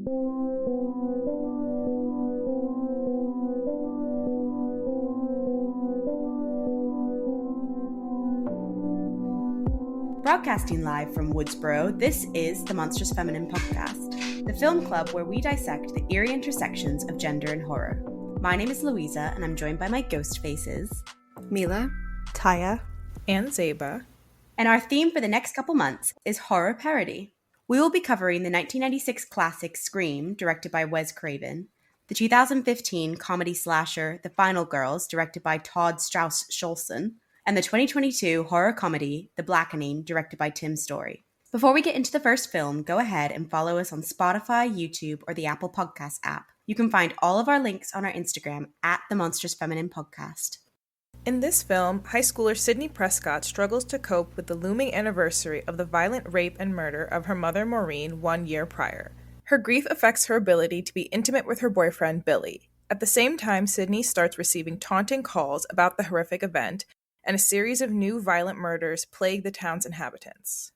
Broadcasting live from Woodsboro, this is the Monstrous Feminine Podcast, the film club where we dissect the eerie intersections of gender and horror. My name is Louisa, and I'm joined by my ghost faces, Mila, Tyia, and Zeba. And our theme for the next couple months is horror parody. We will be covering the 1996 classic Scream, directed by Wes Craven, the 2015 comedy slasher The Final Girls, directed by Todd Strauss-Scholson, and the 2022 horror comedy The Blackening, directed by Tim Story. Before we get into the first film, go ahead and follow us on Spotify, YouTube, or the Apple Podcast app. You can find all of our links on our Instagram at The Monstrous Feminine Podcast. In this film, high schooler Sydney Prescott struggles to cope with the looming anniversary of the violent rape and murder of her mother Maureen 1 year prior. Her grief affects her ability to be intimate with her boyfriend Billy. At the same time, Sydney starts receiving taunting calls about the horrific event, and a series of new violent murders plague the town's inhabitants.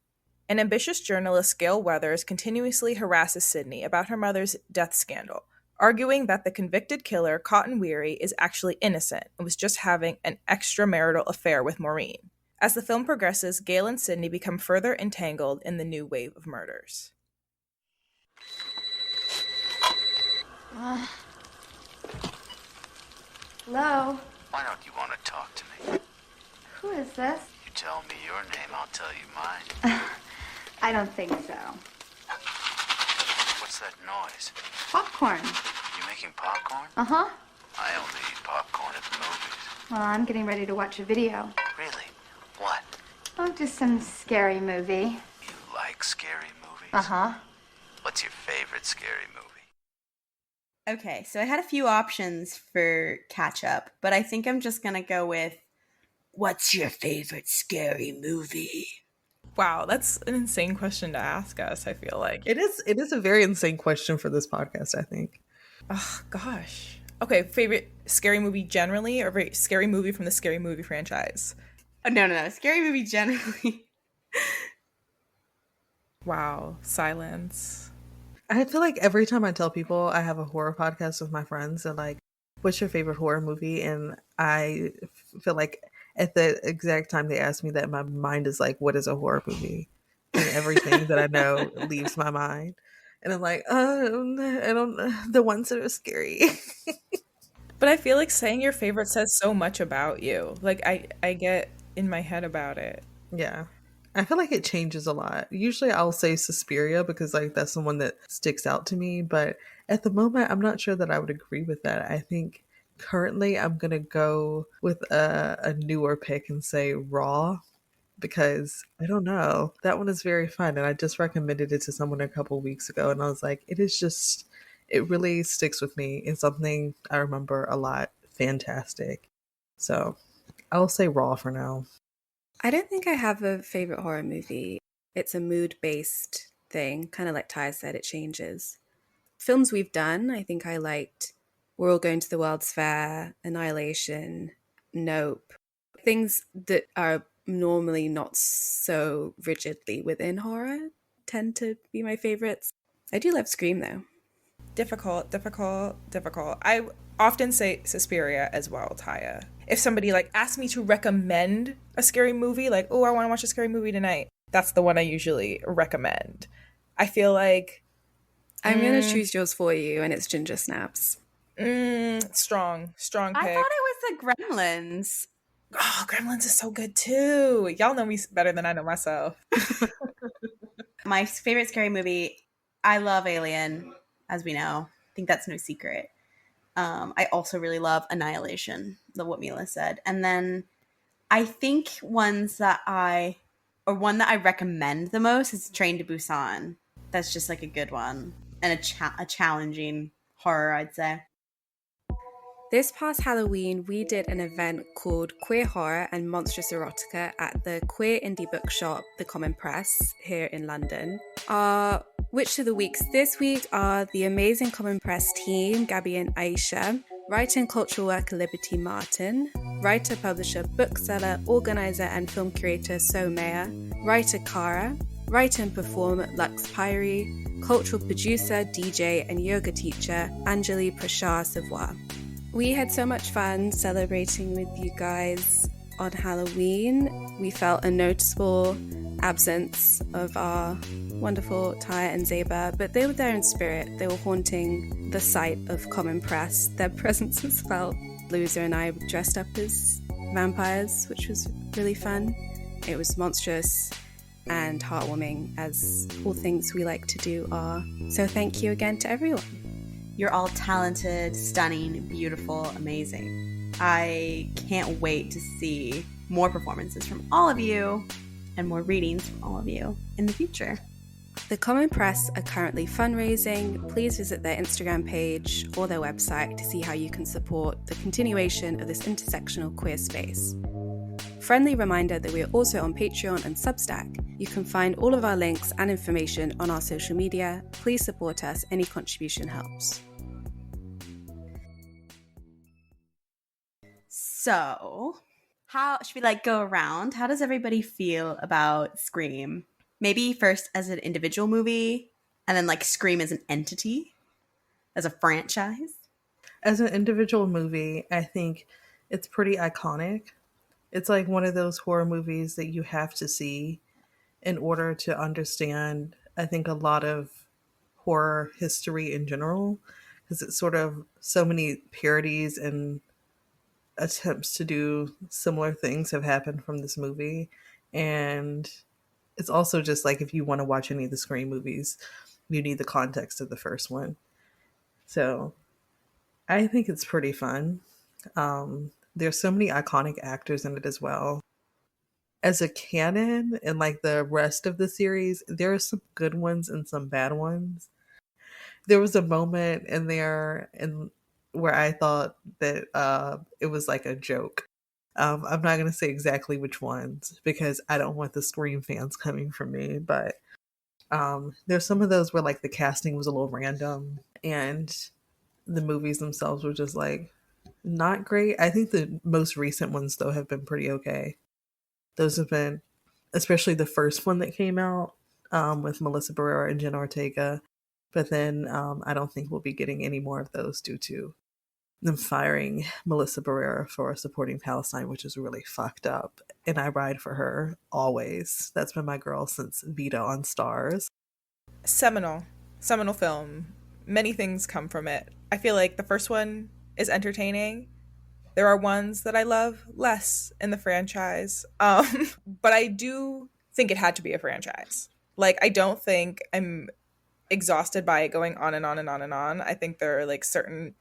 An ambitious journalist, Gail Weathers, continuously harasses Sydney about her mother's death scandal, arguing that the convicted killer, Cotton Weary, is actually innocent and was just having an extramarital affair with Maureen. As the film progresses, Gail and Sydney become further entangled in the new wave of murders. Hello? Why don't you want to talk to me? Who is this? You tell me your name, I'll tell you mine. I don't think so. What's that noise? Popcorn. You making popcorn? Uh-huh. I only eat popcorn at the movies. Well, I'm getting ready to watch a video. Really? What? Oh, just some scary movie. You like scary movies? Uh-huh. What's your favorite scary movie? Okay, so I had a few options for catch-up, but I think I'm just going to go with, what's your favorite scary movie? Wow, that's an insane question to ask us, I feel like. It is a very insane question for this podcast, I think. Oh, gosh. Okay, favorite scary movie generally, or favorite scary movie from the Scary Movie franchise? Oh, no. Scary movie generally. Wow, silence. I feel like every time I tell people I have a horror podcast with my friends, they're like, what's your favorite horror movie? And I feel like at the exact time they ask me that, my mind is like, what is a horror movie? And everything that I know leaves my mind. And I'm like, I don't know, the ones that are scary. But I feel like saying your favorite says so much about you. Like, I get in my head about it. Yeah. I feel like it changes a lot. Usually I'll say Suspiria because like that's the one that sticks out to me. But at the moment, I'm not sure that I would agree with that. I think currently I'm going to go with a newer pick and say Raw because I don't know. That one is very fun. And I just recommended it to someone a couple weeks ago. And I was like, it really sticks with me. It's something I remember a lot. Fantastic. So I'll say Raw for now. I don't think I have a favorite horror movie. It's a mood-based thing. Kind of like Tyia said, it changes. Films we've done, I think I liked We're All Going to the World's Fair, Annihilation, Nope. Things that are normally not so rigidly within horror tend to be my favorites. I do love Scream, though. Difficult. I often say Suspiria as well, Tyia. If somebody like asks me to recommend a scary movie, like, oh, I want to watch a scary movie tonight, that's the one I usually recommend. I feel like I'm going to choose yours for you, and it's Ginger Snaps. Strong pick. I thought it was the Gremlins. Oh, Gremlins is so good too. Y'all know me better than I know myself. My favorite scary movie, I love Alien, as we know. I think that's no secret. I also really love Annihilation, what Mila said. And then I think one that I recommend the most is Train to Busan. That's just like a good one and a challenging horror, I'd say. This past Halloween, we did an event called Queer Horror and Monstrous Erotica at the queer indie bookshop, The Common Press, here in London. Our Witch of the Weeks this week are the amazing Common Press team, Gabby and Aisha, writer and cultural worker Liberty Martin, writer, publisher, bookseller, organizer and film curator Somaya, writer Cara, Write and perform Lux Pyrie, cultural producer, DJ, and yoga teacher Anjali Prashar Savoy. We had so much fun celebrating with you guys on Halloween. We felt a noticeable absence of our wonderful Tyia and Zeba, but they were there in spirit. They were haunting the site of Common Press. Their presence was felt. Louisa and I dressed up as vampires, which was really fun. It was monstrous and heartwarming, as all things we like to do are. So thank you again to everyone. You're all talented, stunning, beautiful, amazing. I can't wait to see more performances from all of you and more readings from all of you in the future. The Common Press are currently fundraising. Please visit their Instagram page or their website to see how you can support the continuation of this intersectional queer space. Friendly reminder that we are also on Patreon and Substack. You can find all of our links and information on our social media. Please support us. Any contribution helps. So, how should we go around? How does everybody feel about Scream? Maybe first as an individual movie, and then Scream as an entity, as a franchise. As an individual movie, I think it's pretty iconic. It's one of those horror movies that you have to see in order to understand, I think, a lot of horror history in general, because it's sort of so many parodies and attempts to do similar things have happened from this movie. And it's also just if you want to watch any of the Scream movies, you need the context of the first one. So I think it's pretty fun. There's so many iconic actors in it as well. As a canon and the rest of the series, there are some good ones and some bad ones. There was a moment in there where I thought that it was a joke. I'm not going to say exactly which ones because I don't want the Scream fans coming for me, but there's some of those where the casting was a little random and the movies themselves were just not great. I think the most recent ones though have been pretty okay. Those have been, especially the first one that came out with Melissa Barrera and Jenna Ortega. But then I don't think we'll be getting any more of those due to them firing Melissa Barrera for supporting Palestine, which is really fucked up. And I ride for her always. That's been my girl since Vita on Stars. Seminal film. Many things come from it. I feel like the first one is entertaining. There are ones that I love less in the franchise. But I do think it had to be a franchise. I don't think I'm exhausted by it going on and on and on and on. I think there are certain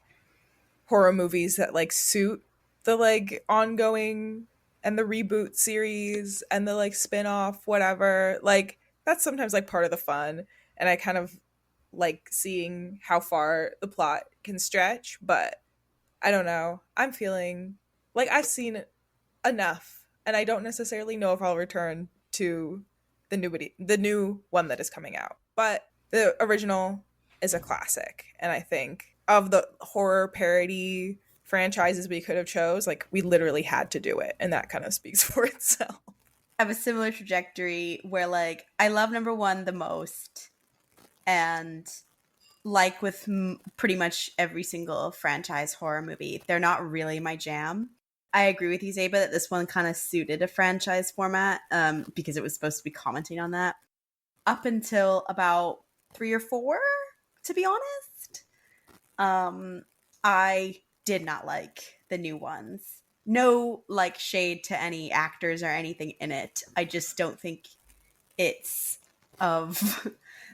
horror movies that suit the ongoing and the reboot series and the spin-off, whatever. That's sometimes part of the fun. And I kind of like seeing how far the plot can stretch, but I don't know. I'm feeling I've seen enough, and I don't necessarily know if I'll return to the new one that is coming out. But the original is a classic, and I think of the horror parody franchises we could have chose, we literally had to do it, and that kind of speaks for itself. I have a similar trajectory where I love number one the most, and with pretty much every single franchise horror movie, they're not really my jam. I agree with you, Zeba, that this one kind of suited a franchise format because it was supposed to be commenting on that. Up until about 3 or 4, to be honest, I did not like the new ones. No shade to any actors or anything in it. I just don't think it's of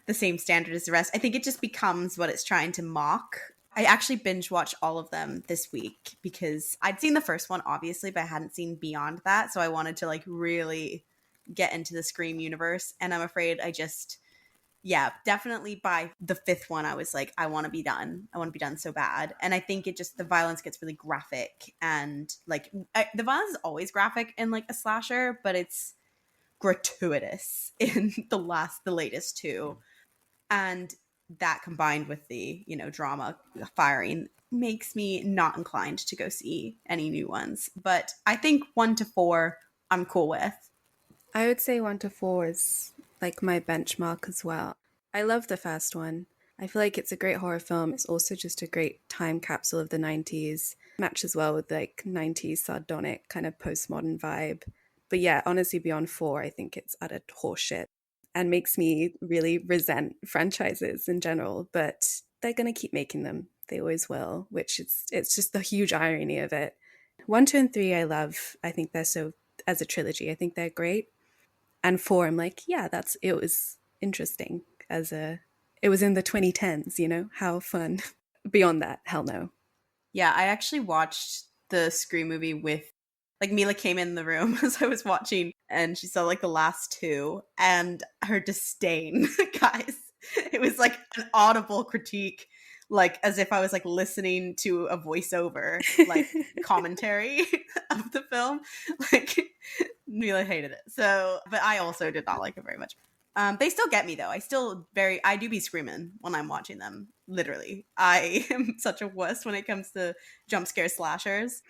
the same standard as the rest. I think it just becomes what it's trying to mock. I actually binge watched all of them this week because I'd seen the first one, obviously, but I hadn't seen beyond that. So I wanted to really get into the Scream universe. And I'm afraid definitely by the 5th one, I was I want to be done. I want to be done so bad. And I think the violence gets really graphic. And the violence is always graphic in a slasher, but it's gratuitous in the latest 2. And that combined with the, drama firing makes me not inclined to go see any new ones. But I think 1 to 4, I'm cool with. I would say 1 to 4 is like my benchmark as well. I love the first one. I feel like it's a great horror film. It's also just a great time capsule of the 90s. Matches well with like 90s sardonic kind of postmodern vibe. But yeah, honestly, beyond 4, I think it's utter horseshit and makes me really resent franchises in general. But they're going to keep making them. They always will, which it's just the huge irony of it. 1, 2, and 3 I love. I think they're so, as a trilogy, I think they're great. And 4, I'm like, yeah, it was interesting it was in the 2010s, you know, how fun. Beyond that, hell no. Yeah, I actually watched the Scream movie with, like, Mila came in the room as I was watching, and she saw, like, the last 2, and her disdain, guys, it was, like, an audible critique, like, as if I was, like, listening to a voiceover, like, commentary of the film. Like, Mila hated it. So, but I also did not like it very much. They still get me though. I do be screaming when I'm watching them. Literally. I am such a wuss when it comes to jump scare slashers.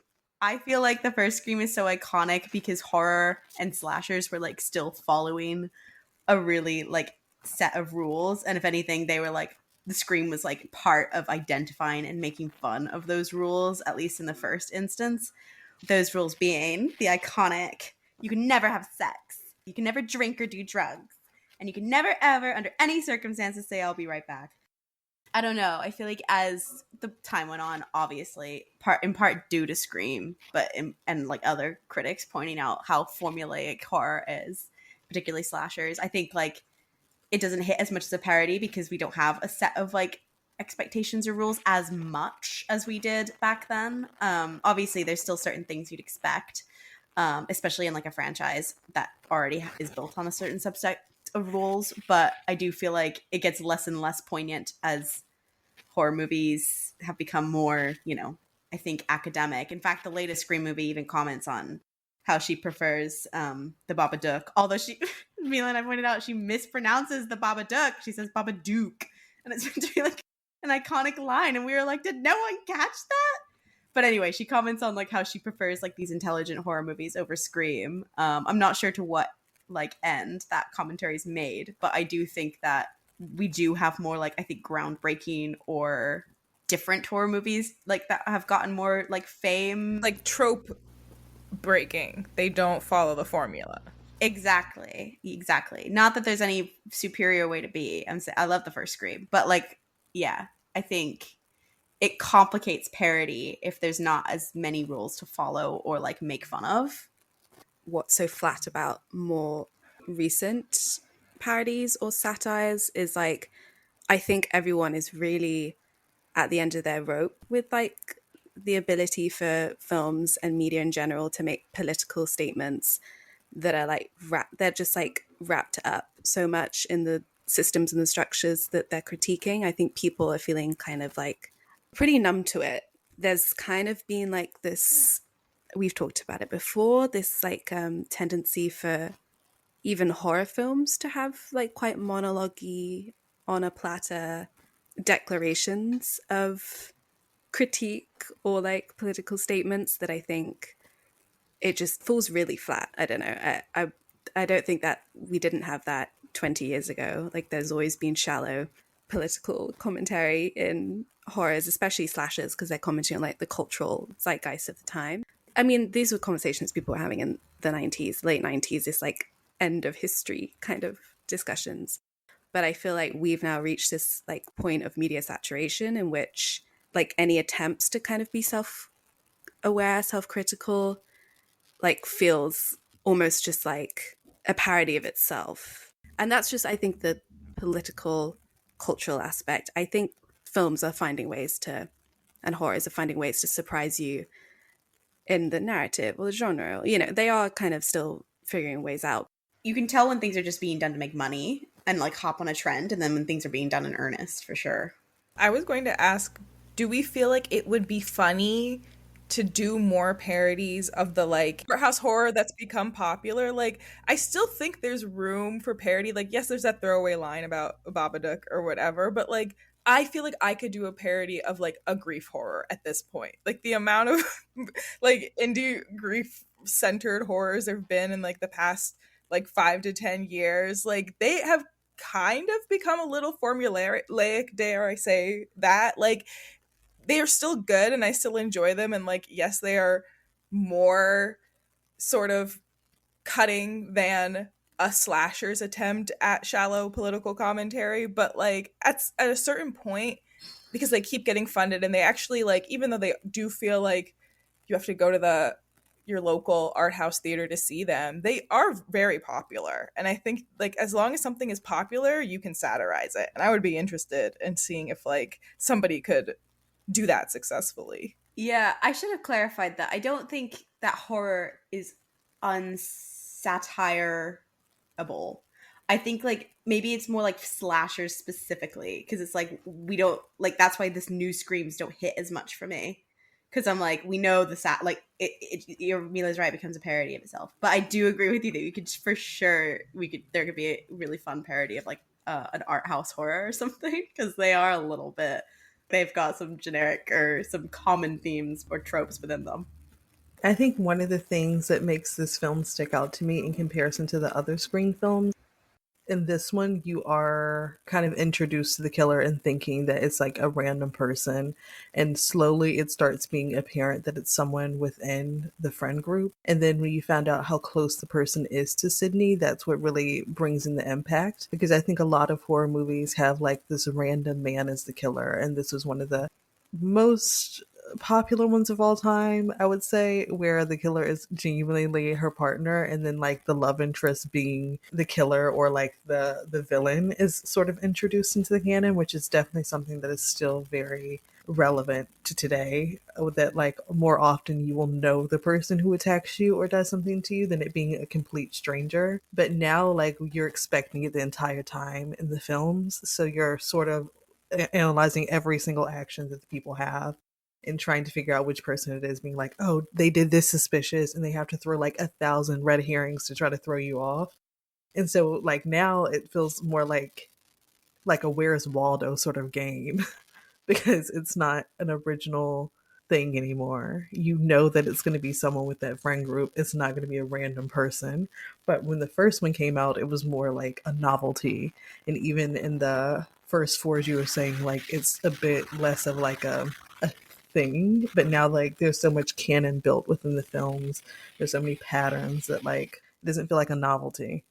I feel like the first Scream is so iconic because horror and slashers were like still following a really like set of rules. And if anything, they were like, the Scream was like part of identifying and making fun of those rules, at least in the first instance. Those rules being the iconic, you can never have sex, you can never drink or do drugs, and you can never, ever, under any circumstances, say, I'll be right back. I don't know. I feel like as the time went on, obviously, in part due to Scream, and like other critics pointing out how formulaic horror is, particularly slashers, I think like it doesn't hit as much as a parody because we don't have a set of like expectations or rules as much as we did back then. Obviously, there's still certain things you'd expect, especially in like a franchise that already is built on a certain subset of rules, but I do feel like it gets less and less poignant as horror movies have become more, you know, I think academic. In fact, the latest Scream movie even comments on how she prefers the Babadook, although Mila and I pointed out she mispronounces the Babadook. She says Babadook, and it's meant to be like an iconic line, and we were like, did no one catch that? But anyway, she comments on like how she prefers like these intelligent horror movies over Scream. I'm not sure to what like end that commentary is made, but I do think that we do have more like I think groundbreaking or different horror movies like that have gotten more like fame, Like trope breaking. They don't follow the formula. Exactly. Not that there's any superior way to be. I love the first Scream, but like, yeah, I think it complicates parody if there's not as many rules to follow or like make fun of. What's so flat about more recent parodies or satires is like, I think everyone is really at the end of their rope with like the ability for films and media in general to make political statements that are like they're just like wrapped up so much in the systems and the structures that they're critiquing. I think people are feeling kind of like pretty numb to it. There's kind of been like this, we've talked about it before, this like tendency for even horror films to have like quite monologue-y, on a platter declarations of critique or like political statements that I think it just falls really flat. I don't know. I don't think that we didn't have that 20 years ago. Like there's always been shallow political commentary in horrors, especially slashers, because they're commenting on like the cultural zeitgeist of the time. I mean, these were conversations people were having in the 90s, late 90s, this like end of history kind of discussions. But I feel like we've now reached this like point of media saturation in which like any attempts to kind of be self-aware, self-critical, like feels almost just like a parody of itself. And that's just, I think, the political, cultural aspect. I think films are finding ways to, and horrors are finding ways to surprise you in the narrative or the genre. You know, they are kind of still figuring ways out. You can tell when things are just being done to make money and like hop on a trend, and then when things are being done in earnest, for sure. I was going to ask, do we feel like it would be funny to do more parodies of the like art house horror that's become popular? Like, I still think there's room for parody. Like, yes, there's that throwaway line about Babadook or whatever, but like, I feel like I could do a parody of like a grief horror at this point. Like the amount of like indie grief centered horrors there have been in like the past like 5 to 10 years, like they have kind of become a little formulaic, dare I say that. Like they are still good and I still enjoy them, and like yes, they are more sort of cutting than a slasher's attempt at shallow political commentary, but like at a certain point, because they keep getting funded and they actually, like, even though they do feel like you have to go to your local art house theater to see them, they are very popular. And I think like as long as something is popular, you can satirize it. And I would be interested in seeing if like somebody could do that successfully. Yeah, I should have clarified that. I don't think that horror is unsatireable. I think like maybe it's more like slashers specifically, because it's like we don't like, that's why this new screams don't hit as much for me, because I'm like, we know the Mila's right, it becomes a parody of itself. But I do agree with you that you could for sure there could be a really fun parody of like an art house horror or something, because they are a little bit, they've got some generic or some common themes or tropes within them. I think one of the things that makes this film stick out to me in comparison to the other Scream films, in this one, you are kind of introduced to the killer and thinking that it's like a random person. And slowly it starts being apparent that it's someone within the friend group. And then when you found out how close the person is to Sydney, that's what really brings in the impact. Because I think a lot of horror movies have like this random man as the killer. And this was one of the most popular ones of all time, I would say, where the killer is genuinely her partner, and then like the love interest being the killer or like the villain is sort of introduced into the canon, which is definitely something that is still very relevant to today, that like more often you will know the person who attacks you or does something to you than it being a complete stranger. But now like you're expecting it the entire time in the films, so you're sort of analyzing every single action that the people have and trying to figure out which person it is, being like, oh, they did this suspicious, and they have to throw like 1,000 red herrings to try to throw you off. And so like now it feels more like a Where's Waldo sort of game because it's not an original thing anymore. You know that it's going to be someone with that friend group. It's not going to be a random person. But when the first one came out, it was more like a novelty. And even in the first four, as you were saying, like it's a bit less of like a thing. But now like there's so much canon built within the films. There's so many patterns that like it doesn't feel like a novelty.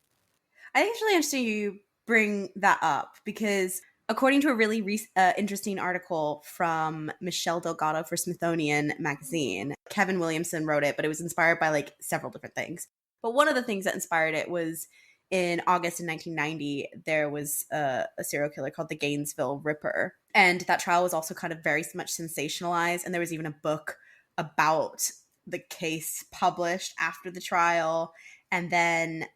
I think it's really interesting you bring that up, because according to a really interesting article from Michelle Delgado for Smithsonian Magazine, Kevin Williamson wrote it, but it was inspired by like several different things. But one of the things that inspired it was in August of 1990, there was a serial killer called the Gainesville Ripper. And that trial was also kind of very much sensationalized. And there was even a book about the case published after the trial. And then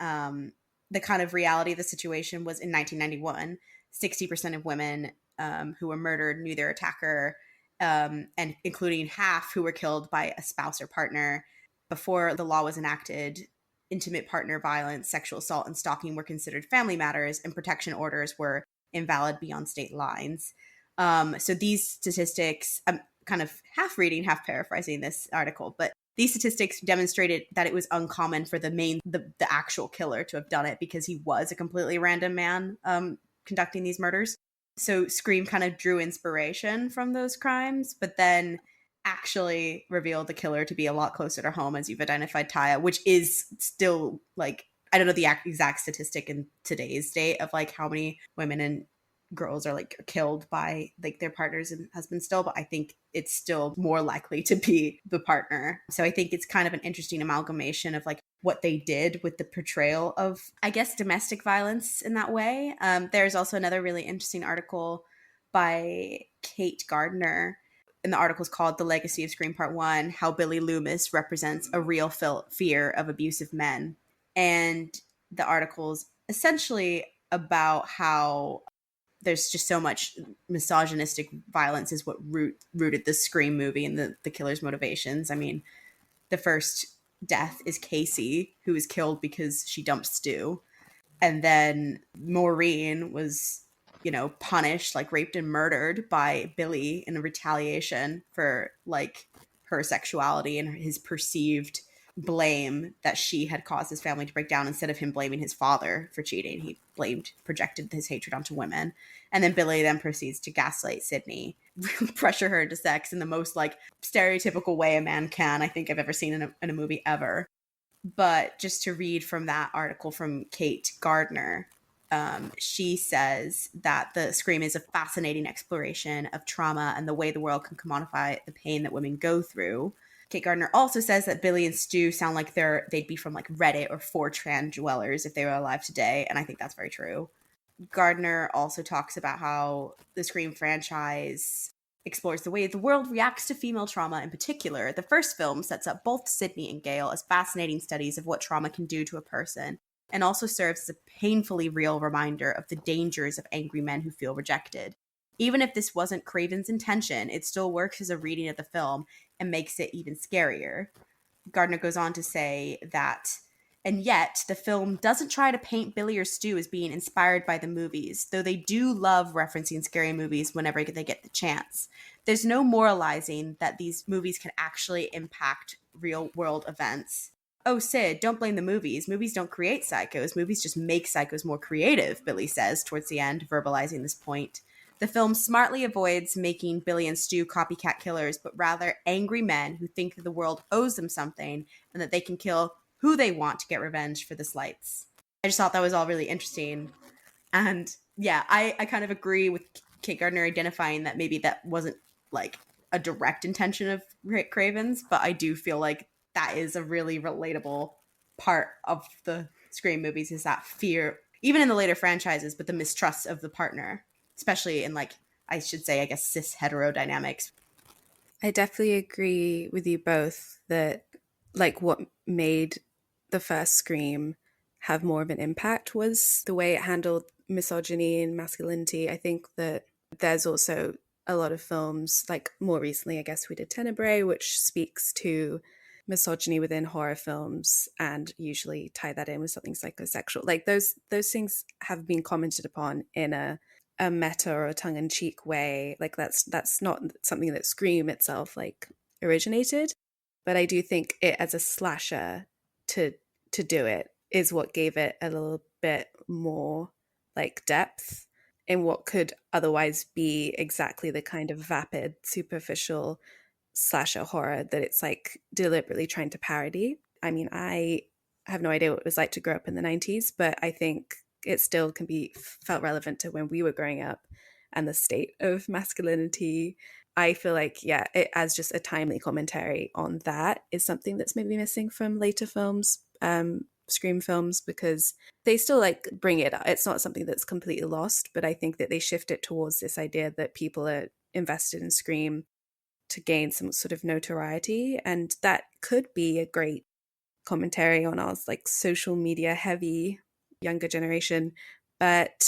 the kind of reality of the situation was in 1991, 60% of women who were murdered knew their attacker, and including half who were killed by a spouse or partner. Before the law was enacted, intimate partner violence, sexual assault, and stalking were considered family matters, and protection orders were invalid beyond state lines. So these statistics, I'm kind of half reading, half paraphrasing this article, but these statistics demonstrated that it was uncommon for the actual killer to have done it, because he was a completely random man conducting these murders. So Scream kind of drew inspiration from those crimes, but then actually revealed the killer to be a lot closer to home, as you've identified, Tyia, which is still like, I don't know the exact statistic in today's date of like how many women and girls are like killed by like their partners and husbands still, but I think it's still more likely to be the partner. So I think it's kind of an interesting amalgamation of like what they did with the portrayal of, I guess, domestic violence in that way. There's also another really interesting article by Kate Gardner, and the article is called The Legacy of Scream Part 1, How Billy Loomis Represents a Real Fear of Abusive Men. And the article's essentially about how there's just so much misogynistic violence is what rooted the Scream movie and the killer's motivations. I mean, the first death is Casey, who was killed because she dumped Stu. And then Maureen was, punished, like raped and murdered by Billy in retaliation for like her sexuality and his perceived blame that she had caused his family to break down instead of him blaming his father for cheating. He projected his hatred onto women. And then Billy then proceeds to gaslight Sydney, pressure her into sex in the most like stereotypical way a man can, I think I've ever seen in a movie ever. But just to read from that article from Kate Gardner, she says that the Scream is a fascinating exploration of trauma and the way the world can commodify the pain that women go through. Kate Gardner also says that Billy and Stu sound like they'd be from like Reddit or 4chan dwellers if they were alive today, and I think that's very true. Gardner also talks about how the Scream franchise explores the way the world reacts to female trauma in particular. The first film sets up both Sydney and Gail as fascinating studies of what trauma can do to a person, and also serves as a painfully real reminder of the dangers of angry men who feel rejected. Even if this wasn't Craven's intention, it still works as a reading of the film and makes it even scarier. Gardner goes on to say that, and yet the film doesn't try to paint Billy or Stu as being inspired by the movies, though they do love referencing scary movies whenever they get the chance. There's no moralizing that these movies can actually impact real world events. Oh, Sid, don't blame the movies. Movies don't create psychos. Movies just make psychos more creative, Billy says towards the end, verbalizing this point. The film smartly avoids making Billy and Stu copycat killers, but rather angry men who think that the world owes them something and that they can kill who they want to get revenge for the slights. I just thought that was all really interesting. And yeah, I kind of agree with Kate Gardner identifying that maybe that wasn't like a direct intention of Craven's, but I do feel like that is a really relatable part of the Scream movies, is that fear, even in the later franchises, but the mistrust of the partner, especially in like, I should say, I guess, cis hetero dynamics. I definitely agree with you both that like what made the first Scream have more of an impact was the way it handled misogyny and masculinity. I think that there's also a lot of films, like more recently, I guess we did Tenebrae, which speaks to misogyny within horror films and usually tie that in with something psychosexual. Like those things have been commented upon in a meta or a tongue-in-cheek way. Like that's not something that Scream itself like originated, but I do think it as a slasher to do it is what gave it a little bit more like depth in what could otherwise be exactly the kind of vapid, superficial slasher horror that it's like deliberately trying to parody. I mean, I have no idea what it was like to grow up in the 90s, but I think it still can be felt relevant to when we were growing up and the state of masculinity. I feel like, yeah, it as just a timely commentary on that is something that's maybe missing from later films, Scream films, because they still like bring it up. It's not something that's completely lost, but I think that they shift it towards this idea that people are invested in Scream to gain some sort of notoriety, and that could be a great commentary on our like social media heavy younger generation, but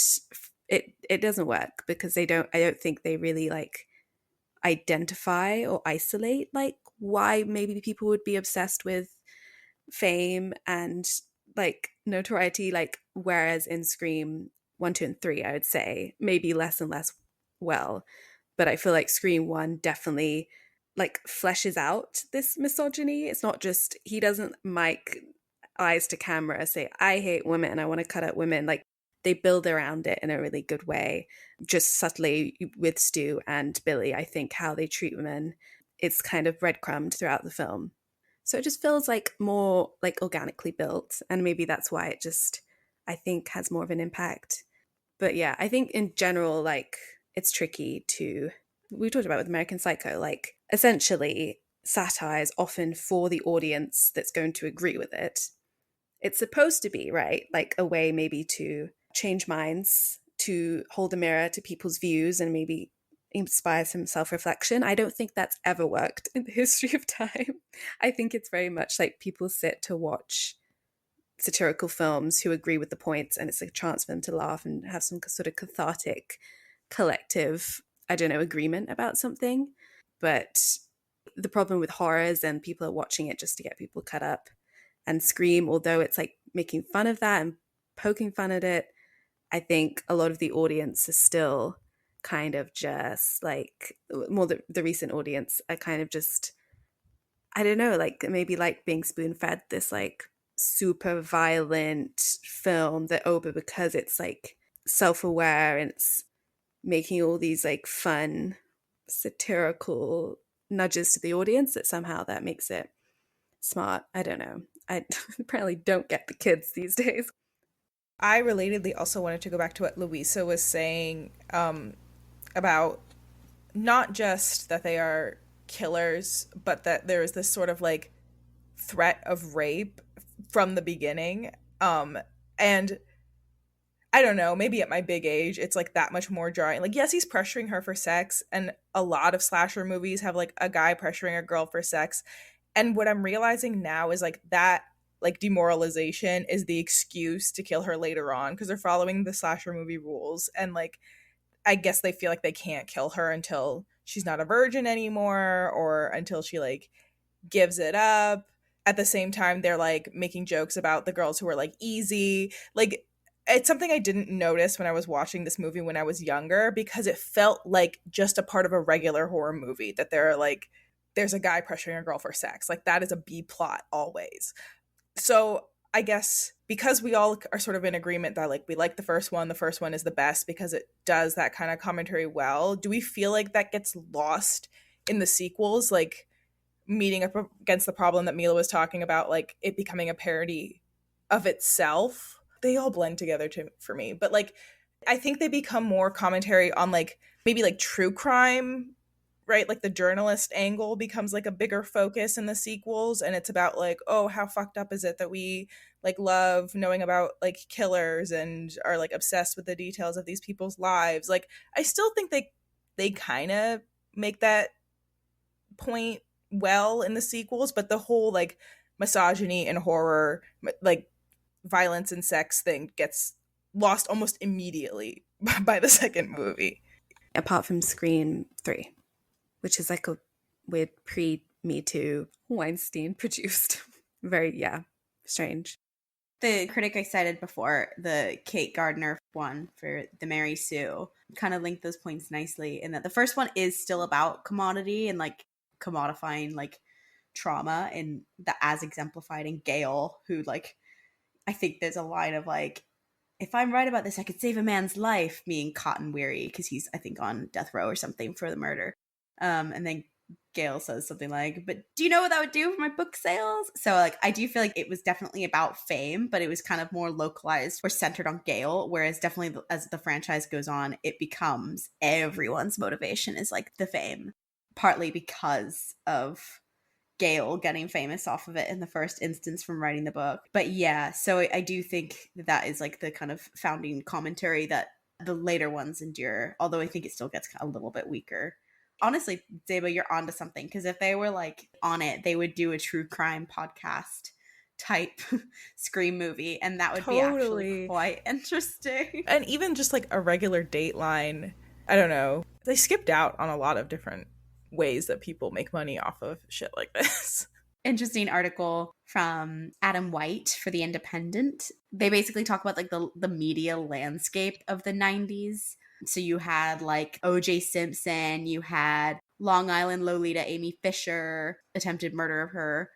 it doesn't work because I don't think they really like identify or isolate like why maybe people would be obsessed with fame and like notoriety, like whereas in Scream 1, 2, and 3 I would say maybe less and less well, but I feel like Scream 1 definitely like fleshes out this misogyny. It's not just, he doesn't mic eyes to camera say I hate women and I want to cut out women. Like they build around it in a really good way, just subtly with Stu and Billy. I think how they treat women, it's kind of breadcrumbed throughout the film, so it just feels like more like organically built, and maybe that's why it just I think has more of an impact. But yeah, I think in general like it's tricky to, we talked about with American Psycho, like essentially satire is often for the audience that's going to agree with it. It's supposed to be, right, like a way maybe to change minds, to hold a mirror to people's views and maybe inspire some self-reflection. I don't think that's ever worked in the history of time. I think it's very much like people sit to watch satirical films who agree with the points, and it's a chance for them to laugh and have some sort of cathartic collective, I don't know, agreement about something. But the problem with horror is then people are watching it just to get people cut up. And Scream, although it's like making fun of that and poking fun at it, I think a lot of the audience is still kind of just like, more the recent audience are kind of just I don't know, like maybe like being spoon-fed this like super violent film that over because it's like self-aware and it's making all these like fun satirical nudges to the audience that somehow that makes it smart. I don't know. I apparently don't get the kids these days. I relatedly also wanted to go back to what Louisa was saying about not just that they are killers, but that there is this sort of like threat of rape from the beginning. And I don't know, maybe at my big age, it's like that much more jarring. Like, yes, he's pressuring her for sex, and a lot of slasher movies have like a guy pressuring a girl for sex. And what I'm realizing now is like that like demoralization is the excuse to kill her later on because they're following the slasher movie rules. And like, I guess they feel like they can't kill her until she's not a virgin anymore or until she like gives it up. At the same time, they're like making jokes about the girls who are like easy. Like, it's something I didn't notice when I was watching this movie when I was younger because it felt like just a part of a regular horror movie that there are like, there's a guy pressuring a girl for sex. Like, that is a B plot always. So I guess because we all are sort of in agreement that like we like the first one is the best because it does that kind of commentary well, do we feel like that gets lost in the sequels, like meeting up against the problem that Mila was talking about, like it becoming a parody of itself? They all blend together for me, but like I think they become more commentary on like maybe like true crime, right? Like the journalist angle becomes like a bigger focus in the sequels, and it's about like, oh, how fucked up is it that we like love knowing about like killers and are like obsessed with the details of these people's lives. Like I still think they kind of make that point well in the sequels, but the whole like misogyny and horror, like violence and sex thing gets lost almost immediately by the second movie. Apart from Scream 3, which is like a weird pre-Me Too Weinstein produced. Very, yeah, strange. The critic I cited before, the Kate Gardner one for the Mary Sue, kind of linked those points nicely in that the first one is still about commodity and like commodifying like trauma, and that as exemplified in Gale, who like, I think there's a line of like, if I'm right about this, I could save a man's life, being cotton weary because he's, I think, on death row or something for the murder. And then Gail says something like, but do you know what that would do for my book sales? So like, I do feel like it was definitely about fame, but it was kind of more localized or centered on Gail. Whereas definitely as the franchise goes on, it becomes everyone's motivation is like the fame, partly because of Gail getting famous off of it in the first instance from writing the book. But yeah, so I do think that is like the kind of founding commentary that the later ones endure, although I think it still gets a little bit weaker. Honestly, Zeba, you're onto something, because if they were like on it, they would do a true crime podcast type Scream movie, and that would be actually quite interesting. And even just like a regular Dateline, I don't know, they skipped out on a lot of different ways that people make money off of shit like this. Interesting article from Adam White for The Independent. They basically talk about like the media landscape of the 90s. So you had like O.J. Simpson, you had Long Island Lolita Amy Fisher, attempted murder of her.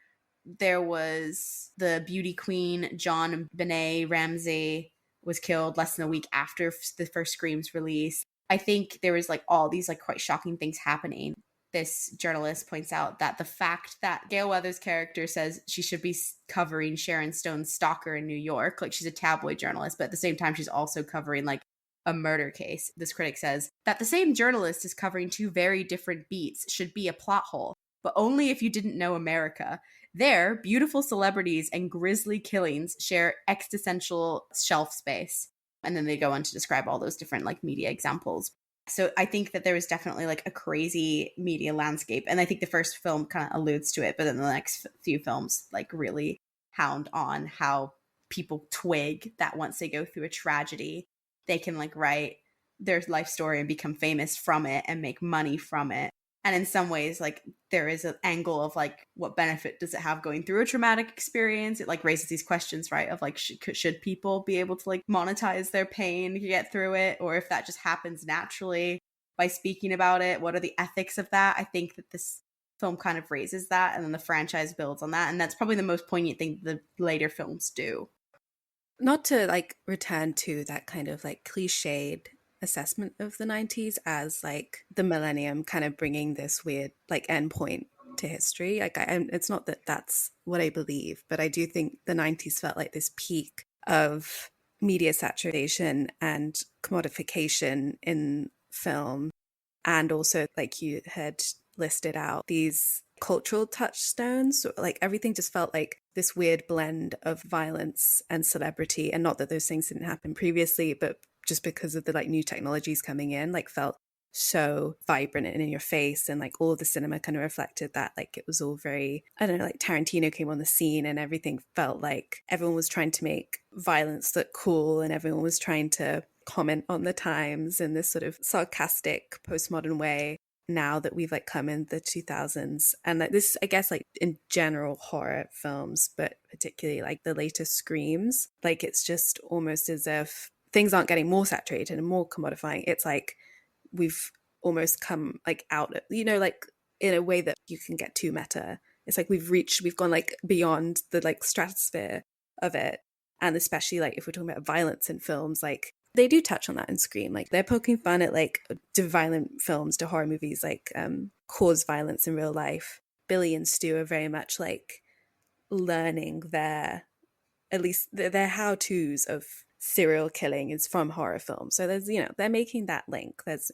There was the beauty queen John Benet Ramsey was killed less than a week after the first Scream's release. I think there was like all these like quite shocking things happening. This journalist points out that the fact that Gail Weathers' character says she should be covering Sharon Stone's stalker in New York, like she's a tabloid journalist, but at the same time she's also covering like a murder case. This critic says that the same journalist is covering two very different beats should be a plot hole, but only if you didn't know America. There, beautiful celebrities and grisly killings share existential shelf space. And then they go on to describe all those different like media examples. So I think that there was definitely like a crazy media landscape. And I think the first film kind of alludes to it, but then the next few films like really hound on how people twig that once they go through a tragedy, they can like write their life story and become famous from it and make money from it. And in some ways, like there is an angle of like, what benefit does it have going through a traumatic experience? It like raises these questions, right? Of like, should people be able to like monetize their pain to get through it? Or if that just happens naturally by speaking about it, what are the ethics of that? I think that this film kind of raises that, and then the franchise builds on that, and that's probably the most poignant thing the later films do. Not to like return to that kind of like cliched assessment of the 90s as like the millennium kind of bringing this weird like endpoint to history. Like it's not that that's what I believe, but I do think the 90s felt like this peak of media saturation and commodification in film, and also like you had listed out these cultural touchstones. Like everything just felt like this weird blend of violence and celebrity, and not that those things didn't happen previously, but just because of the like new technologies coming in, like felt so vibrant and in your face, and like all of the cinema kind of reflected that. Like it was all very, I don't know, like Tarantino came on the scene and everything felt like everyone was trying to make violence look cool, and everyone was trying to comment on the times in this sort of sarcastic postmodern way now that we've like come in the 2000s. And like this, I guess, like in general horror films, but particularly like the latest Screams, like it's just almost as if things aren't getting more saturated and more commodifying. It's like we've almost come like out, you know, like in a way that you can get too meta. It's like we've gone like beyond the like stratosphere of it. And especially like if we're talking about violence in films, like they do touch on that in Scream. Like they're poking fun at like, do violent films, do horror movies like cause violence in real life? Billy and Stu are very much like learning at least their how-tos of serial killing is from horror films. So there's, you know, they're making that link. It's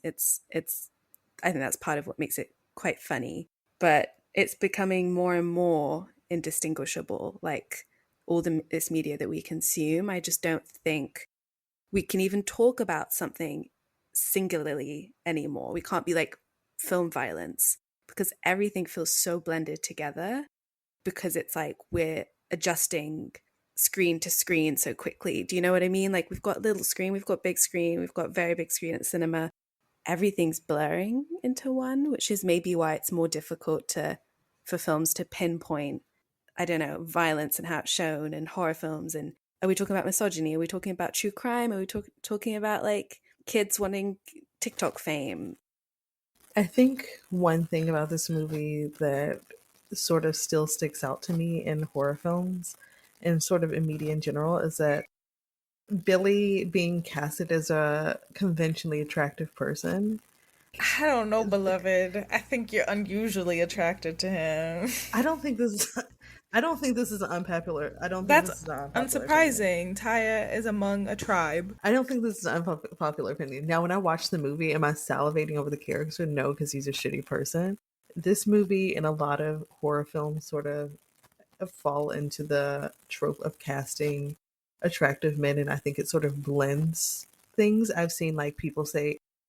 I think that's part of what makes it quite funny, but it's becoming more and more indistinguishable. Like all this media that we consume, I just don't think we can even talk about something singularly anymore. We can't be like film violence because everything feels so blended together, because it's like we're adjusting screen to screen so quickly. Do you know what I mean? Like we've got little screen, we've got big screen, we've got very big screen at the cinema. Everything's blurring into one, which is maybe why it's more difficult for films to pinpoint, I don't know, violence and how it's shown in horror films. And are we talking about misogyny? Are we talking about true crime? Are we talking about like kids wanting TikTok fame? I think one thing about this movie that sort of still sticks out to me in horror films and sort of in media in general is that Billy being casted as a conventionally attractive person. I don't know, beloved. I think you're unusually attracted to him. I don't think this is unpopular. I don't think That's this is an unpopular unsurprising. Tyia is among a tribe. I don't think this is an unpopular opinion. Now, when I watch the movie, am I salivating over the character? No, because he's a shitty person. This movie and a lot of horror films sort of fall into the trope of casting attractive men, and I think it sort of blends things. I've seen like people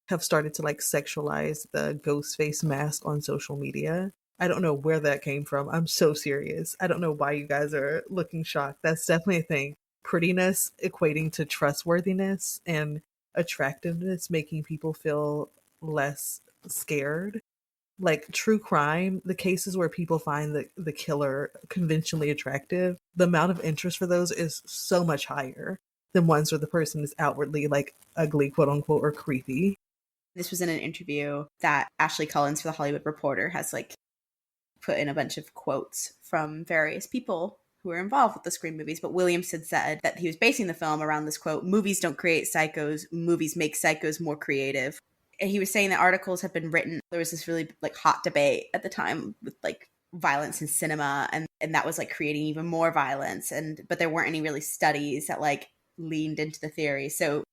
have started to like sexualize the Ghostface mask on social media. I don't know where that came from. I'm so serious. I don't know why you guys are looking shocked. That's definitely a thing. Prettiness equating to trustworthiness, and attractiveness making people feel less scared. Like true crime, the cases where people find the killer conventionally attractive, the amount of interest for those is so much higher than ones where the person is outwardly like ugly, quote unquote, or creepy. This was in an interview that Ashley Collins for The Hollywood Reporter has like put in a bunch of quotes from various people who were involved with the Scream movies. But Williams had said that he was basing the film around this quote, "Movies don't create psychos, movies make psychos more creative." And he was saying that articles had been written. There was this really like hot debate at the time with like violence in cinema, and that was like creating even more violence. But there weren't any really studies that like leaned into the theory. So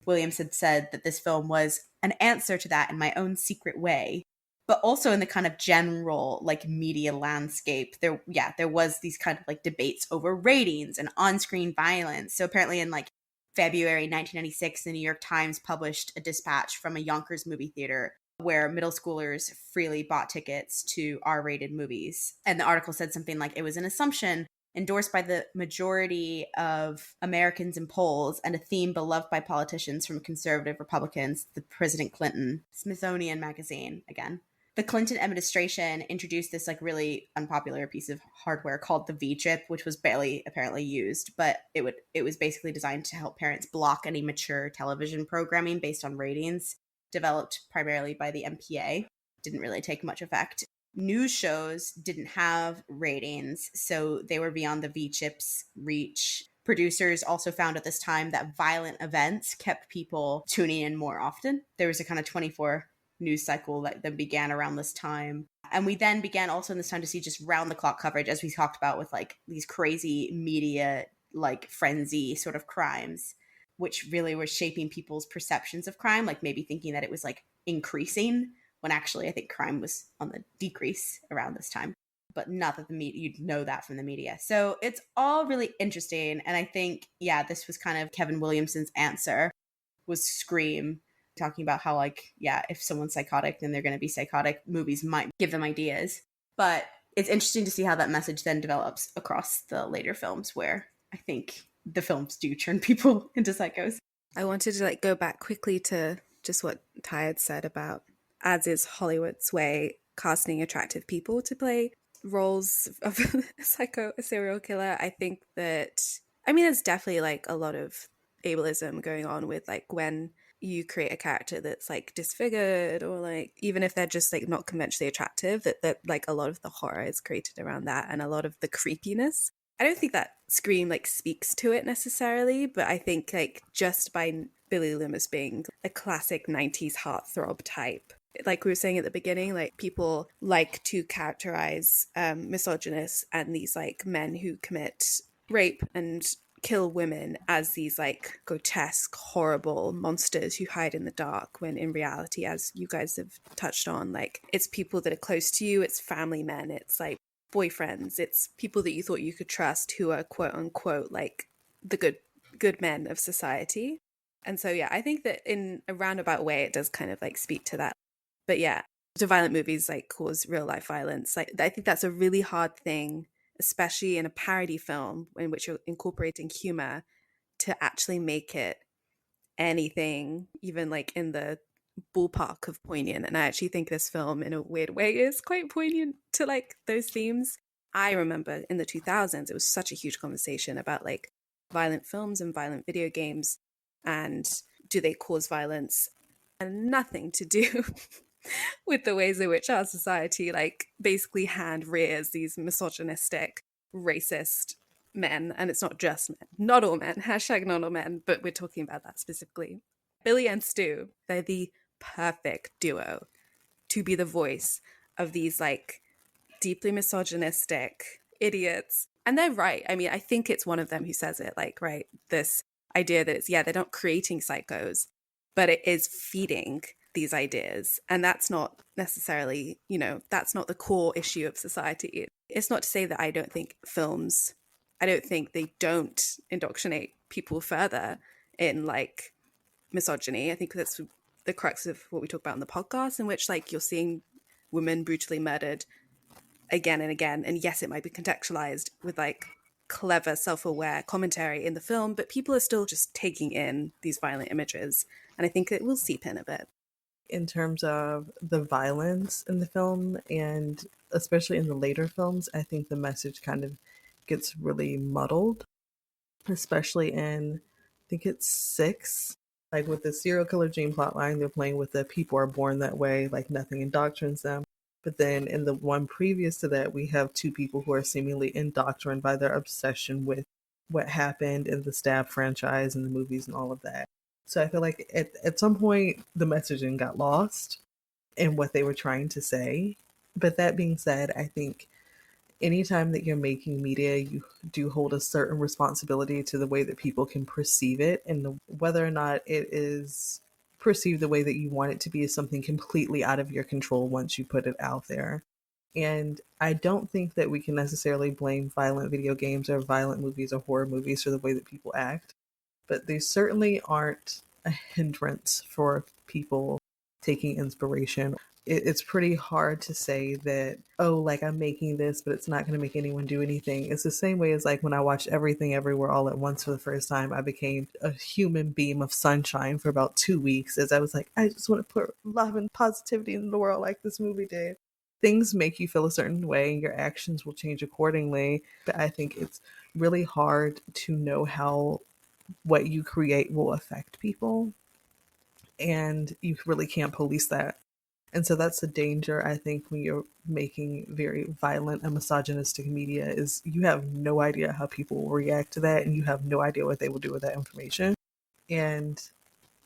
Williams had said that this film was an answer to that in my own secret way, but also in the kind of general like media landscape. There was these kind of like debates over ratings and on-screen violence. So apparently in like February 1996, the New York Times published a dispatch from a Yonkers movie theater where middle schoolers freely bought tickets to R-rated movies. And the article said something like, it was an assumption endorsed by the majority of Americans in polls and a theme beloved by politicians from conservative Republicans, the President Clinton, Smithsonian Magazine again. The Clinton administration introduced this like really unpopular piece of hardware called the V-chip, which was barely apparently used, but it was basically designed to help parents block any mature television programming based on ratings, developed primarily by the MPA. Didn't really take much effect. News shows didn't have ratings, so they were beyond the V-Chip's reach. Producers also found at this time that violent events kept people tuning in more often. There was a kind of 24 news cycle that began around this time. And we then began also in this time to see just round-the-clock coverage, as we talked about, with like these crazy media, like frenzy sort of crimes, which really was shaping people's perceptions of crime, like maybe thinking that it was like increasing, when actually I think crime was on the decrease around this time. But not that the media, you'd know that from the media. So it's all really interesting. And I think, yeah, this was kind of Kevin Williamson's answer, was Scream, talking about how, like, yeah, if someone's psychotic, then they're going to be psychotic. Movies might give them ideas. But it's interesting to see how that message then develops across the later films, where I think the films do turn people into psychos. I wanted to go back quickly to just what Ty had said about, as is Hollywood's way, casting attractive people to play roles of a serial killer. I think that, there's definitely a lot of ableism going on with when you create a character that's disfigured, or even if they're just not conventionally attractive, that a lot of the horror is created around that, and a lot of the creepiness. I don't think that Scream speaks to it necessarily, but I think just by Billy Loomis being a classic 90s heartthrob type, like we were saying at the beginning, people like to characterize misogynists and these men who commit rape and kill women as these grotesque, horrible monsters who hide in the dark, when in reality, as you guys have touched on, it's people that are close to you, it's family men, it's boyfriends, it's people that you thought you could trust, who are quote unquote the good men of society. And so yeah, I think that in a roundabout way it does kind of speak to that. But yeah, do violent movies cause real life violence? I think that's a really hard thing, especially in a parody film in which you're incorporating humor, to actually make it anything even in the ballpark of poignant. And I actually think this film in a weird way is quite poignant to those themes. I remember in the 2000s it was such a huge conversation about violent films and violent video games, and do they cause violence, and nothing to do with the ways in which our society basically hand rears these misogynistic, racist men. And it's not just men, not all men, hashtag not all men, but we're talking about that specifically. Billy and Stu, they're the perfect duo to be the voice of these deeply misogynistic idiots. And they're right. I think it's one of them who says it, right, this idea that it's, yeah, they're not creating psychos, but it is feeding these ideas. And that's not necessarily, that's not the core issue of society. It's not to say that I don't think they don't indoctrinate people further in misogyny. I think that's the crux of what we talk about in the podcast, in which you're seeing women brutally murdered again and again. And yes, it might be contextualized with clever self-aware commentary in the film, but people are still just taking in these violent images. And I think it will seep in a bit. In terms of the violence in the film, and especially in the later films, I think the message kind of gets really muddled, especially in, I think it's 6, with the serial killer gene plotline, they're playing with the people are born that way, nothing indoctrines them. But then in the one previous to that, we have 2 people who are seemingly indoctrined by their obsession with what happened in the Stab franchise and the movies and all of that. So I feel like at some point the messaging got lost in what they were trying to say. But that being said, I think anytime that you're making media, you do hold a certain responsibility to the way that people can perceive it, and whether or not it is perceived the way that you want it to be is something completely out of your control once you put it out there. And I don't think that we can necessarily blame violent video games or violent movies or horror movies for the way that people act. But they certainly aren't a hindrance for people taking inspiration. It's pretty hard to say that, oh, I'm making this, but it's not going to make anyone do anything. It's the same way as when I watched Everything Everywhere All at Once for the first time, I became a human beam of sunshine for about 2 weeks, as I was I just want to put love and positivity in the world like this movie did. Things make you feel a certain way and your actions will change accordingly. But I think it's really hard to know how what you create will affect people, and you really can't police that. And so that's the danger, I think, when you're making very violent and misogynistic media, is you have no idea how people will react to that, and you have no idea what they will do with that information. And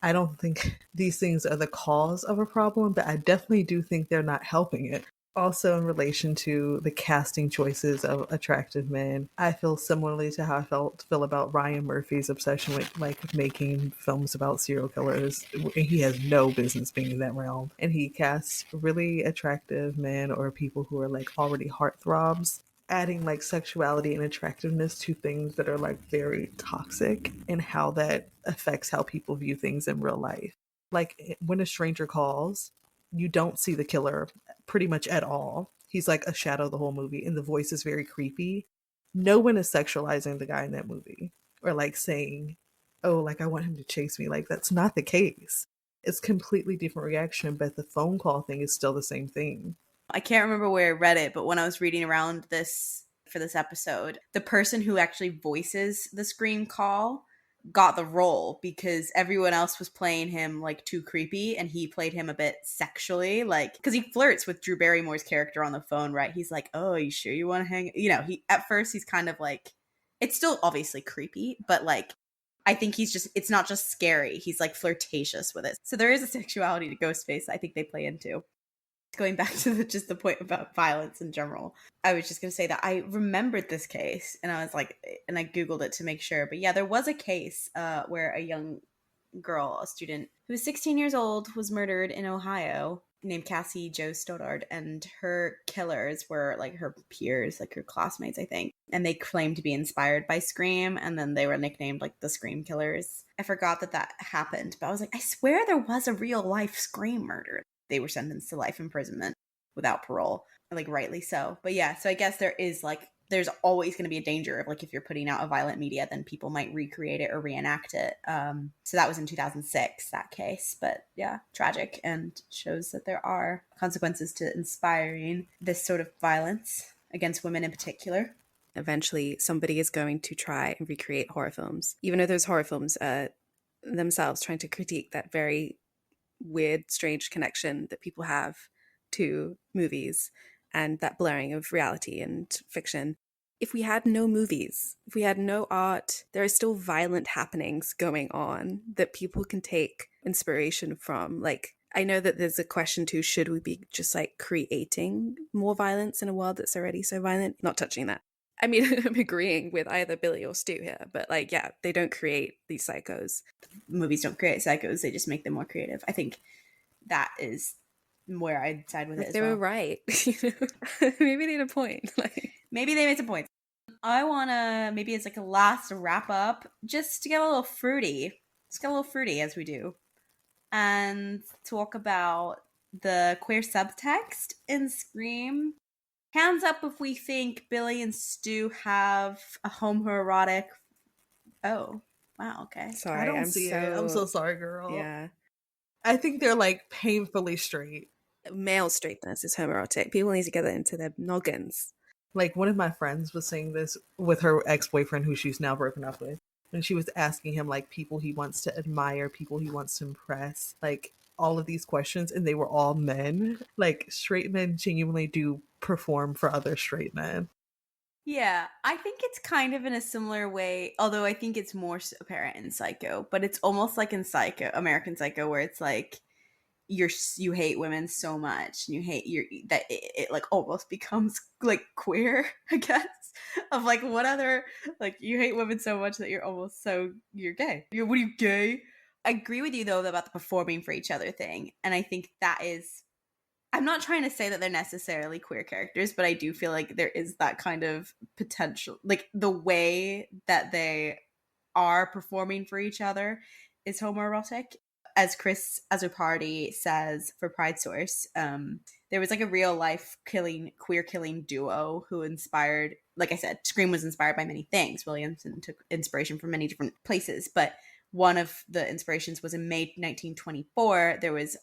I don't think these things are the cause of a problem, but I definitely do think they're not helping it. Also, in relation to the casting choices of attractive men, I feel similarly to how I feel about Ryan Murphy's obsession with like making films about serial killers. He has no business being in that realm, and he casts really attractive men or people who are like already heartthrobs, adding like sexuality and attractiveness to things that are like very toxic, and how that affects how people view things in real life. Like when a stranger calls, you don't see the killer pretty much at all. He's like a shadow the whole movie, and the voice is very creepy. No one is sexualizing the guy in that movie or like saying, oh, like I want him to chase me. Like that's not the case. It's completely different reaction, but the phone call thing is still the same thing. I can't remember where I read it, but when I was reading around this for this episode, the person who actually voices the scream call got the role because everyone else was playing him like too creepy, and he played him a bit sexually, like because he flirts with Drew Barrymore's character on the phone, right? He's like, oh, you sure you want to hang, he at first he's kind of like, it's still obviously creepy, but like I think it's not just scary, he's like flirtatious with it. So there is a sexuality to Ghostface I think they play into. Going back to just the point about violence in general, I was just going to say that I remembered this case, and I was like, and I Googled it to make sure. But yeah, there was a case where a young girl, a student who was 16 years old, was murdered in Ohio, named Cassie Jo Stoddard, and her killers were like her peers, like her classmates, I think. And they claimed to be inspired by Scream, and then they were nicknamed like the Scream Killers. I forgot that happened, but I was like, I swear there was a real life Scream murder. They were sentenced to life imprisonment without parole, like rightly so. But yeah, so I guess there's always going to be a danger of like if you're putting out a violent media, then people might recreate it or reenact it. So that was in 2006, that case. But yeah, tragic, and shows that there are consequences to inspiring this sort of violence against women in particular. Eventually, somebody is going to try and recreate horror films, even though those horror films are themselves trying to critique that very weird, strange connection that people have to movies and that blurring of reality and fiction. If we had no movies, if we had no art, there are still violent happenings going on that people can take inspiration from. Like, I know that there's a question too, should we be just like creating more violence in a world that's already so violent? Not touching that. I mean, I'm agreeing with either Billy or Stu here, but like, yeah, they don't create these psychos. Movies don't create psychos, they just make them more creative. I think that is where I'd side with it as they well. were right. Maybe they had a point. Maybe they made some points. I want to, maybe it's like a last wrap up, just to get a little fruity. Let's get a little fruity as we do. And talk about the queer subtext in Scream. Hands up if we think Billy and Stu have a homoerotic. Oh, wow, okay. Sorry, I don't see it. I'm so sorry, girl. Yeah. I think they're like painfully straight. Male straightness is homoerotic. People need to get that into their noggins. Like one of my friends was saying this with her ex-boyfriend who she's now broken up with. And she was asking him like people he wants to admire, people he wants to impress, like all of these questions, and they were all men. Like straight men genuinely do perform for other straight men. Yeah, I think it's kind of in a similar way, although I think it's more apparent in Psycho, but it's almost like in Psycho, American Psycho, where it's like you hate women so much, and you hate that it like almost becomes like queer, I guess, of like what other, like you hate women so much that you're gay. What are you, gay? I agree with you though about the performing for each other thing, and I think that is, I'm not trying to say that they're necessarily queer characters, but I do feel like there is that kind of potential, like the way that they are performing for each other is homoerotic. As Chris Azzopardi says for Pride Source, there was like a real life queer killing duo who inspired, like I said, Scream was inspired by many things. Williamson took inspiration from many different places, but one of the inspirations was in May 1924. There was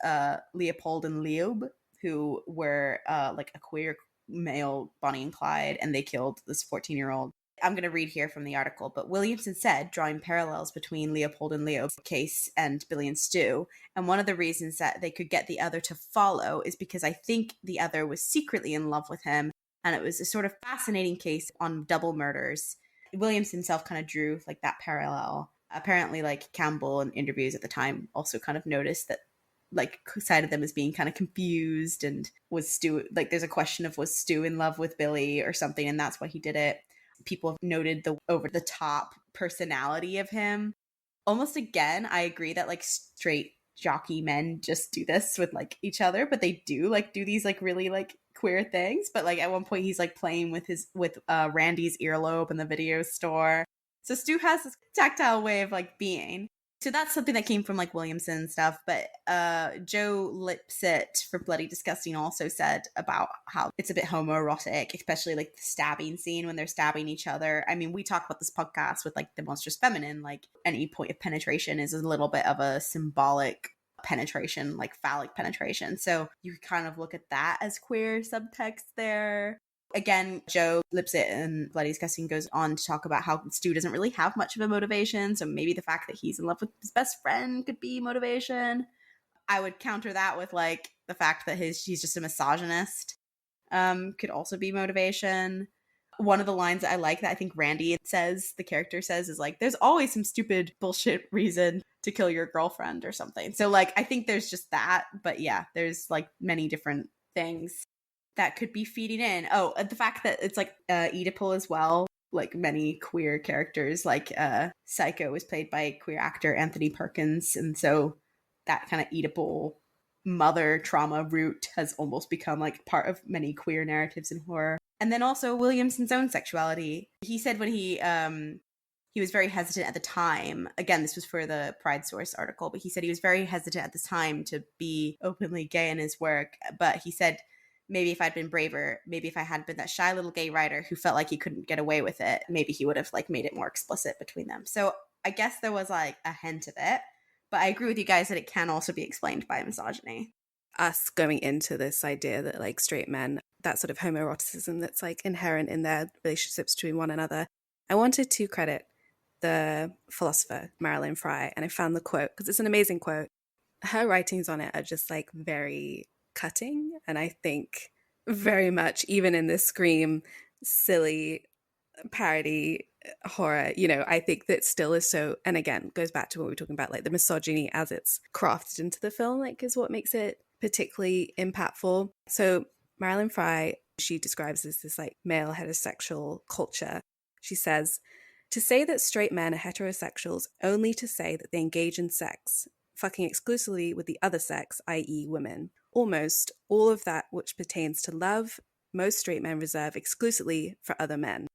Leopold and Leob, who were like a queer male Bonnie and Clyde, and they killed this 14-year-old. I'm going to read here from the article, but Williamson said, drawing parallels between Leopold and Leo's case and Billy and Stu, and one of the reasons that they could get the other to follow is because I think the other was secretly in love with him, and it was a sort of fascinating case on double murders. Williamson himself kind of drew like that parallel. Apparently, like Campbell in interviews at the time also kind of noticed that, like, cited them as being kind of confused, and was Stu, like, there's a question of was Stu in love with Billy or something, and that's why he did it. People have noted the over the top personality of him. Almost again, I agree that like straight jockey men just do this with like each other, but they do these like really like queer things. But like at one point he's like playing with Randy's earlobe in the video store. So Stu has this tactile way of like being. So that's something that came from like Williamson stuff. But Joe Lipsett for Bloody Disgusting also said about how it's a bit homoerotic, especially like the stabbing scene when they're stabbing each other. I mean, we talk about this podcast with like the Monstrous Feminine, like any point of penetration is a little bit of a symbolic penetration, like phallic penetration. So you kind of look at that as queer subtext there. Again, Joe Lipsett in Bloody Disgusting goes on to talk about how Stu doesn't really have much of a motivation, so maybe the fact that he's in love with his best friend could be motivation. I would counter that with like the fact that he's just a misogynist could also be motivation. One of the lines that I like that I think Randy says, the character says, is like, there's always some stupid bullshit reason to kill your girlfriend or something. So like, I think there's just that, but yeah, there's like many different things that could be feeding in. Oh, the fact that it's like Oedipal as well, like many queer characters, like Psycho was played by a queer actor, Anthony Perkins, and so that kind of Oedipal mother trauma root has almost become like part of many queer narratives in horror. And then also Williamson's own sexuality. He said when he was very hesitant at the time, again, this was for the Pride Source article, but he said he was very hesitant at the time to be openly gay in his work, but he said, maybe if I'd been braver, maybe if I had been that shy little gay writer who felt like he couldn't get away with it, maybe he would have like made it more explicit between them. So I guess there was like a hint of it, but I agree with you guys that it can also be explained by misogyny. Us going into this idea that like straight men, that sort of homoeroticism that's like inherent in their relationships between one another. I wanted to credit the philosopher Marilyn Fry, and I found the quote because it's an amazing quote. Her writings on it are just like very cutting, and I think very much even in this Scream silly parody horror, you know, I think that still is so, and again goes back to what we were talking about, like the misogyny as it's crafted into the film, like is what makes it particularly impactful. So Marilyn Fry, she describes this like male heterosexual culture. She says, to say that straight men are heterosexuals only to say that they engage in sex, fucking exclusively with the other sex, i.e. women. Almost all of that which pertains to love, most straight men reserve exclusively for other men.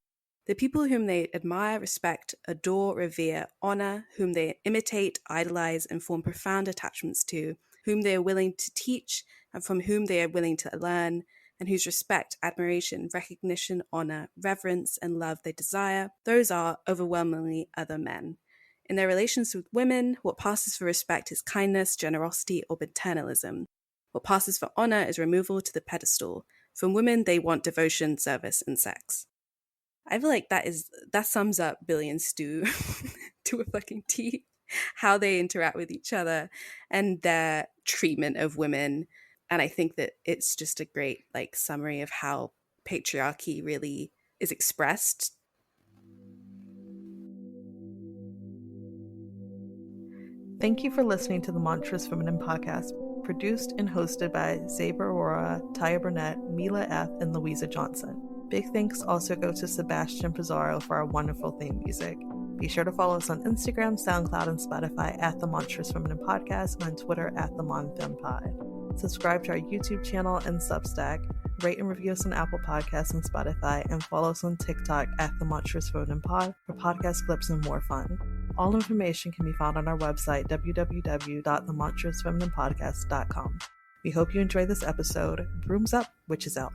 The people whom they admire, respect, adore, revere, honor, whom they imitate, idolize, and form profound attachments to, whom they are willing to teach, and from whom they are willing to learn, and whose respect, admiration, recognition, honor, reverence, and love they desire, those are overwhelmingly other men. In their relations with women, what passes for respect is kindness, generosity, or paternalism. What passes for honor is removal to the pedestal. From women, they want devotion, service, and sex. I feel like that sums up Billy and Stu to a fucking T. How they interact with each other and their treatment of women. And I think that it's just a great like summary of how patriarchy really is expressed. Thank you for listening to the Monstrous Feminine podcast, produced and hosted by Zeba Aurora, Tyia Burnett, Mila F., and Louisa Johnson. Big thanks also go to Sebastian Pizarro for our wonderful theme music. Be sure to follow us on Instagram, SoundCloud, and Spotify at The Monstrous Feminine Podcast, and on Twitter at The MonFemPod. Subscribe to our YouTube channel and Substack, rate and review us on Apple Podcasts and Spotify, and follow us on TikTok at The Monstrous Feminine Pod for podcast clips and more fun. All information can be found on our website, www.themonstrousfemininepodcast.com. We hope you enjoyed this episode. Brooms up, witches out.